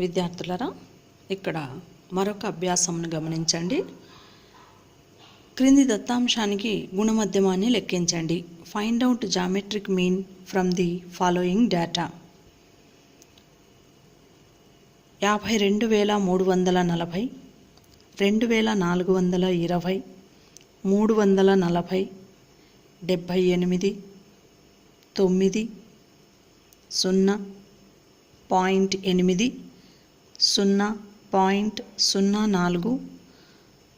విద్యార్థులారా, ఇక్కడ మరొక అభ్యాసమును గమనించండి. క్రింది దత్తాంశానికి గుణమధ్యమాన్ని లెక్కించండి. Find out geometric mean from the following data. 52,340, 2,420, 340, 78, 9, 0, 0.8, 0.04,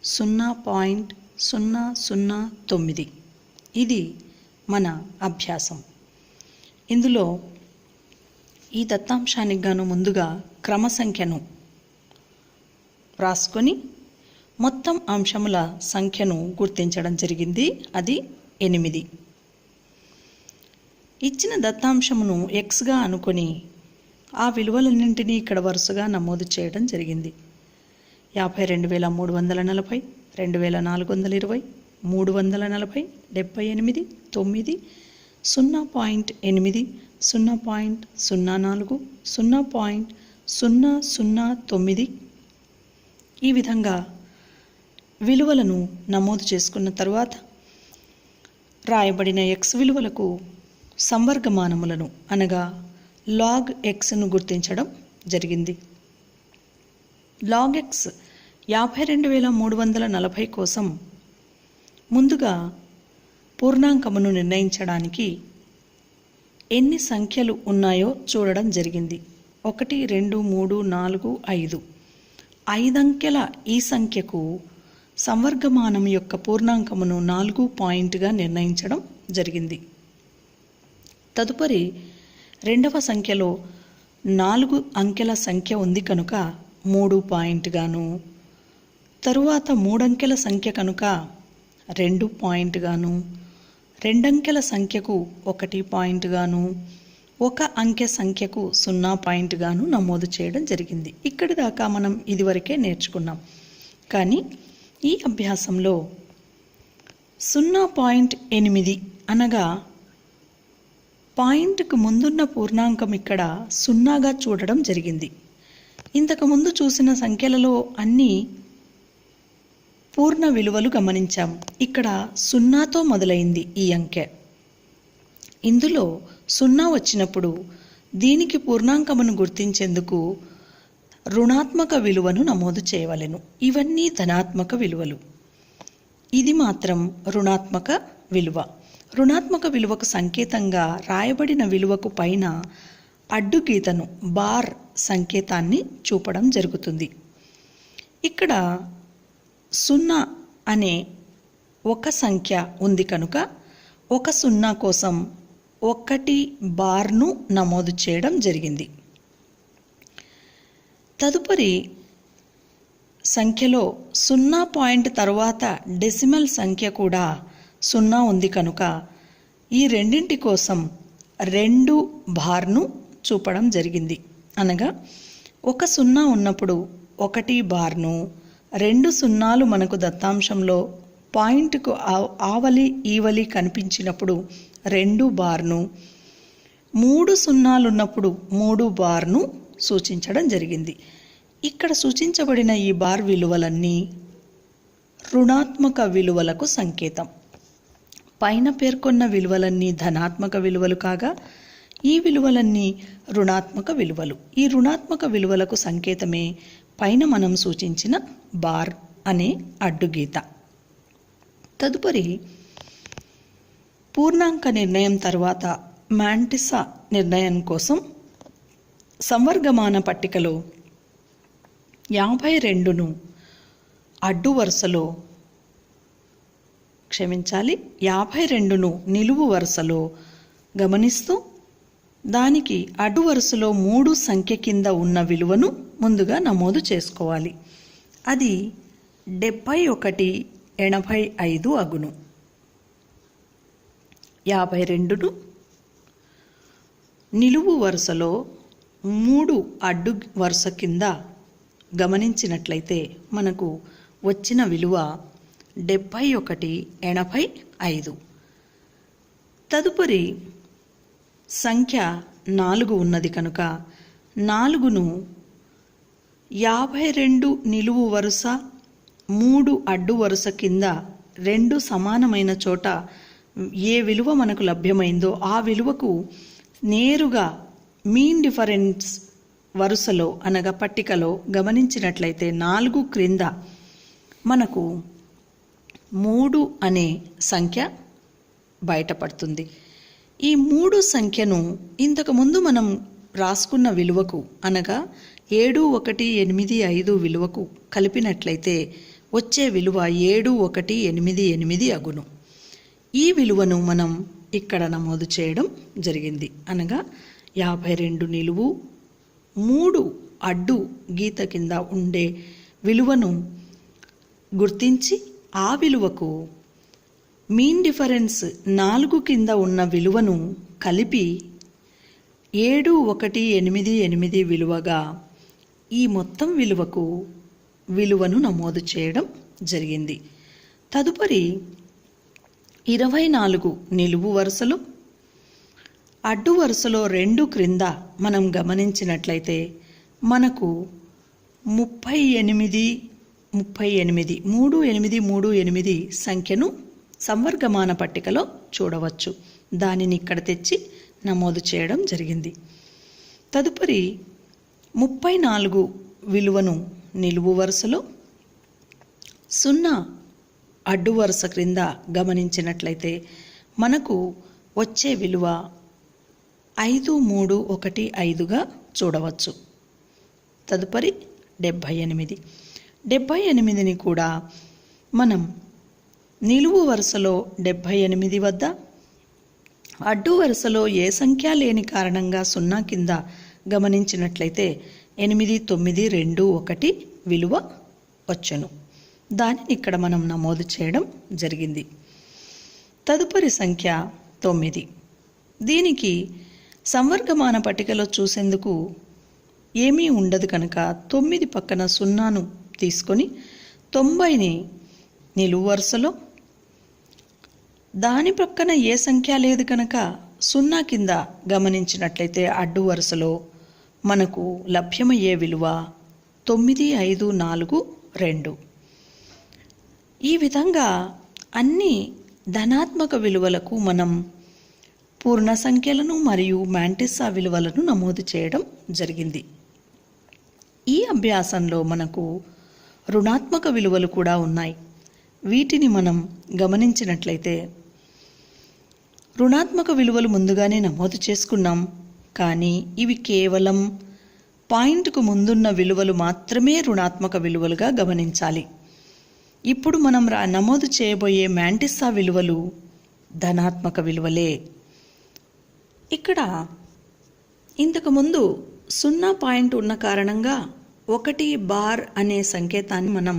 0.009. ఇది మన అభ్యాసం. ఇందులో ఈ దత్తాంశానికి గాను ముందుగా క్రమ సంఖ్యను రాసుకొని మొత్తం అంశముల సంఖ్యను గుర్తించడం జరిగింది. అది 8. ఇచ్చిన దత్తాంశమును ఎక్స్గా అనుకొని ఆ విలువలన్నింటినీ ఇక్కడ వరుసగా నమోదు చేయడం జరిగింది. 52,340, 2,420, 340, 78, 9, 0.8, 0.04, 0.009 ఈ విధంగా విలువలను నమోదు చేసుకున్న తర్వాత రాయబడిన x విలువలకు సంవర్గమానములను అనగా లాగ్ xను గుర్తించడం జరిగింది. లాగ్ x 52,340 కోసం ముందుగా పూర్ణాంకమును నిర్ణయించడానికి ఎన్ని సంఖ్యలు ఉన్నాయో చూడడం జరిగింది. 1, 2, 3, 4, 5. 5 అంకెల ఈ సంఖ్యకు సంవర్గమానం యొక్క పూర్ణాంకమును 4 పాయింట్గా నిర్ణయించడం జరిగింది. తదుపరి రెండవ సంఖ్యలో 4 అంకెల సంఖ్య ఉంది కనుక 3 పాయింట్గాను, తరువాత 3 అంకెల సంఖ్య కనుక 2 పాయింట్గాను, 2 అంకెల సంఖ్యకు 1 పాయింట్గాను, 1 అంకె సంఖ్యకు 0 పాయింట్గాను నమోదు చేయడం జరిగింది. ఇక్కడి దాకా మనం ఇదివరకే నేర్చుకున్నాం. కానీ ఈ అభ్యాసంలో 0.8 అనగా పాయింట్కు ముందున్న పూర్ణాంకం ఇక్కడ 0గా చూడడం జరిగింది. ఇంతకుముందు చూసిన సంఖ్యలలో అన్నీ పూర్ణ విలువలు గమనించాం. ఇక్కడ 0తో మొదలైంది ఈ అంకె. ఇందులో 0 వచ్చినప్పుడు దీనికి పూర్ణాంకమును గుర్తించేందుకు రుణాత్మక విలువను నమోదు చేయవలెను. ఇవన్నీ ధనాత్మక విలువలు. ఇది మాత్రం రుణాత్మక విలువ. రుణాత్మక విలువకు సంకేతంగా రాయబడిన విలువకు పైన అడ్డుగీతను బార్ సంకేతాన్ని చూపడం జరుగుతుంది. ఇక్కడ 0 అనే ఒక సంఖ్య ఉంది కనుక 1 0 కోసం 1 బార్ను నమోదు చేయడం జరిగింది. తదుపరి సంఖ్యలో 0 పాయింట్ తర్వాత డెసిమల్ సంఖ్య కూడా 0 ఉంది కనుక ఈ రెండింటి కోసం 2 బార్ను చూపడం జరిగింది. అనగా 1 0 ఉన్నప్పుడు 1 బార్ను, 2 0లు మనకు దత్తాంశంలో పాయింట్కు ఆవలి ఈవలి కనిపించినప్పుడు 2 బార్ను, 3 0లు ఉన్నప్పుడు 3 బార్ను సూచించడం జరిగింది. ఇక్కడ సూచించబడిన ఈ బార్ విలువలన్నీ రుణాత్మక విలువలకు సంకేతం. పైన పేర్కొన్న విలువలన్నీ ధనాత్మక విలువలు కాగా ఈ విలువలన్నీ రుణాత్మక విలువలు. ఈ రుణాత్మక విలువలకు సంకేతమే పైన మనం సూచించిన బార్ అనే అడ్డుగీత. తదుపరి పూర్ణాంక నిర్ణయం తర్వాత మాంటిసా నిర్ణయం కోసం సంవర్గమాన పట్టికలో 52ను అడ్డు వరుసలో 52ను నిలువు వరుసలో గమనిస్తూ దానికి అడ్డు వరుసలో 3 సంఖ్య కింద ఉన్న విలువను ముందుగా నమోదు చేసుకోవాలి. అది 71/85 అగును. 52ను నిలువు వరుసలో 3 అడ్డు వరుస కింద గమనించినట్లయితే మనకు వచ్చిన విలువ 71/85. తదుపరి సంఖ్య 4 ఉన్నది కనుక 4ను 52 నిలువు వరుస 3 అడ్డు వరుస కింద 2 సమానమైన చోట ఏ విలువ మనకు లభ్యమైందో ఆ విలువకు నేరుగా మీన్ డిఫరెన్స్ వరుసలో అనగా పట్టికలో గమనించినట్లయితే 4 క్రింద మనకు 3 అనే సంఖ్య బయటపడుతుంది. ఈ 3 సంఖ్యను ఇంతకుముందు మనం రాసుకున్న విలువకు అనగా 7185 విలువకు కలిపినట్లయితే వచ్చే విలువ 7188 అగును. ఈ విలువను మనం ఇక్కడ నమోదు చేయడం జరిగింది. అనగా 52 నిలువు 3 అడ్డు గీత కింద ఉండే విలువను గుర్తించి ఆ విలువకు మీన్ డిఫరెన్స్ 4 కింద ఉన్న విలువను కలిపి 7188 విలువగా ఈ మొత్తం విలువను నమోదు చేయడం జరిగింది. తదుపరి 24 నిలువు వరుసలో అడ్డు వరుసలో 2 క్రింద మనం గమనించినట్లయితే మనకు 38 సంఖ్యను సంవర్గమాన పట్టికలో చూడవచ్చు. దానిని ఇక్కడ తెచ్చి నమోదు చేయడం జరిగింది. తదుపరి 34 విలువను నిలువు వరుసలో 0 అడ్డు వరుస క్రింద గమనించినట్లయితే మనకు వచ్చే విలువ 5315గా చూడవచ్చు. తదుపరి 78ని కూడా మనం నిలువు వరుసలో 78 వద్ద అడ్డు వరుసలో ఏ సంఖ్య లేని కారణంగా 0 కింద గమనించినట్లయితే 8921 విలువ వచ్చును. దానిని ఇక్కడ మనం నమోదు చేయడం జరిగింది. తదుపరి సంఖ్య 9. దీనికి సంవర్గమాన పట్టికలో చూసేందుకు ఏమీ ఉండదు కనుక 9 పక్కన 0ను తీసుకొని 90ని నిలువు వరుసలో దాని ప్రక్కన ఏ సంఖ్య లేదు కనుక 0 కింద గమనించినట్లయితే అడ్డు వరుసలో మనకు లభ్యమయ్యే విలువ 9542. ఈ విధంగా అన్ని ధనాత్మక విలువలకు మనం పూర్ణ సంఖ్యలను మరియు మ్యాంటిస్సా విలువలను నమోదు చేయడం జరిగింది. ఈ అభ్యాసంలో మనకు రుణాత్మక విలువలు కూడా ఉన్నాయి. వీటిని మనం గమనించినట్లయితే రుణాత్మక విలువలు ముందుగానే నమోదు చేసుకున్నాం, కానీ ఇవి కేవలం పాయింట్కు ముందున్న విలువలు మాత్రమే రుణాత్మక విలువలుగా గమనించాలి. ఇప్పుడు మనం నమోదు చేయబోయే మ్యాంటిస్సా విలువలు ధనాత్మక విలువలే. ఇక్కడ ఇంతకుముందు 0 పాయింట్ ఉన్న కారణంగా 1 బార్ అనే సంకేతాన్ని మనం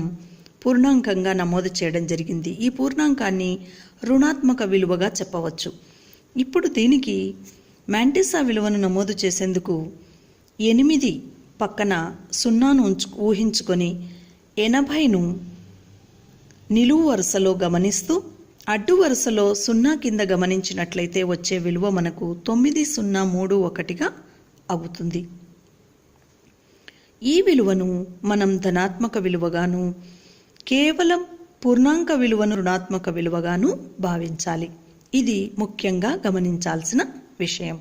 పూర్ణాంకంగా నమోదు చేయడం జరిగింది. ఈ పూర్ణాంకాన్ని రుణాత్మక విలువగా చెప్పవచ్చు. ఇప్పుడు దీనికి మ్యాంటిస్సా విలువను నమోదు చేసేందుకు 8 పక్కన 0ను ఊహించుకొని 80ను నిలువు వరుసలో గమనిస్తూ అడ్డు వరుసలో 0 కింద గమనించినట్లయితే వచ్చే విలువ మనకు 9031గా అవుతుంది. ఈ విలువను మనం ధనాత్మక విలువగాను కేవలం పూర్ణాంక విలువను రుణాత్మక విలువగాను భావించాలి. ఇది ముఖ్యంగా గమనించాల్సిన విషయం.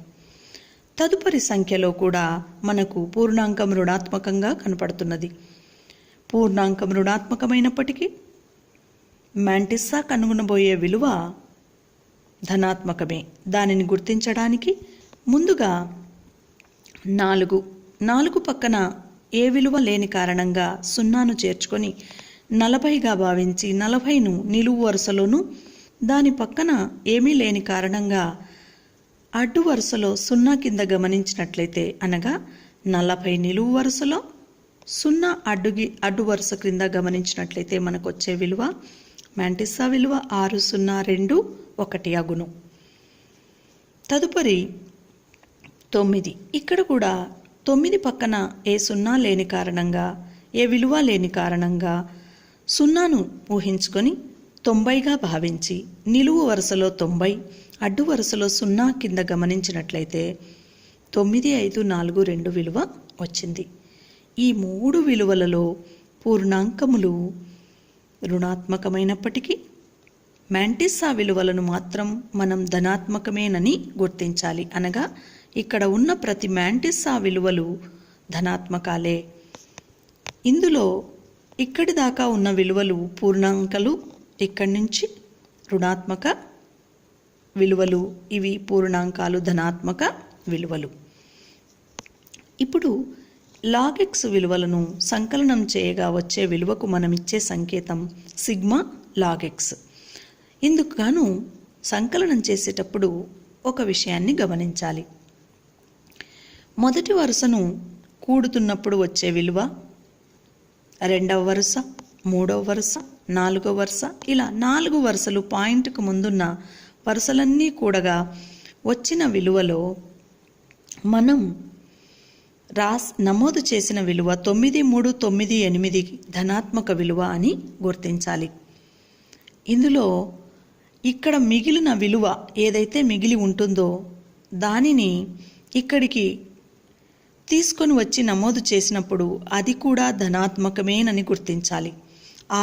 తదుపరి సంఖ్యలో కూడా మనకు పూర్ణాంకం రుణాత్మకంగా కనపడుతున్నది. పూర్ణాంకం రుణాత్మకమైనప్పటికీ మ్యాంటిస్సా కనుగొనబోయే విలువ ధనాత్మకమే. దానిని గుర్తించడానికి ముందుగా 4 పక్కన ఏ విలువ లేని కారణంగా 0ను చేర్చుకొని 40గా భావించి 40ను నిలువు వరుసలోను దాని పక్కన ఏమీ లేని కారణంగా అడ్డు వరుసలో 0 కింద గమనించినట్లయితే అనగా 40 నిలువు వరుసలో 0 అడ్డు వరుస క్రింద గమనించినట్లయితే మనకు వచ్చే విలువ మ్యాంటిస్సా విలువ 6021 అగును. తదుపరి 9. ఇక్కడ కూడా 9 పక్కన ఏ 0 లేని కారణంగా ఏ విలువ లేని కారణంగా 0ను ఊహించుకొని 90గా భావించి నిలువు వరుసలో 90 అడ్డు వరుసలో 0 కింద గమనించినట్లయితే 9542 విలువ వచ్చింది. ఈ 3 విలువలలో పూర్ణాంకములు రుణాత్మకమైనప్పటికీ మ్యాంటిస్సా విలువలను మాత్రం మనం ధనాత్మకమేనని గుర్తించాలి. అనగా ఇక్కడ ఉన్న ప్రతి మ్యాంటిస్సా విలువలు ధనాత్మకాలే. ఇందులో ఇక్కడి దాకా ఉన్న విలువలు పూర్ణాంకాలు, ఇక్కడి నుంచి రుణాత్మక విలువలు, ఇవి పూర్ణాంకాలు, ధనాత్మక విలువలు. ఇప్పుడు లాగ్ ఎక్స్ విలువలను సంకలనం చేయగా వచ్చే విలువకు మనం ఇచ్చే సంకేతం సిగ్మా లాగ్ ఎక్స్. ఇందుకు గాను సంకలనం చేసేటప్పుడు ఒక విషయాన్ని గమనించాలి. మొదటి వరుసను కూడుతున్నప్పుడు వచ్చే విలువ, రెండవ వరుస, మూడవ వరుస, నాలుగవ వరుస, ఇలా 4 వరుసలు పాయింట్కు ముందున్న వరుసలన్నీ కూడగా వచ్చిన విలువలో మనం నమోదు చేసిన విలువ 9398 ధనాత్మక విలువ అని గుర్తించాలి. ఇందులో ఇక్కడ మిగిలిన విలువ ఏదైతే మిగిలి ఉంటుందో దానిని ఇక్కడికి తీసుకొని వచ్చి నమోదు చేసినప్పుడు అది కూడా ధనాత్మకమేనని గుర్తించాలి. ఆ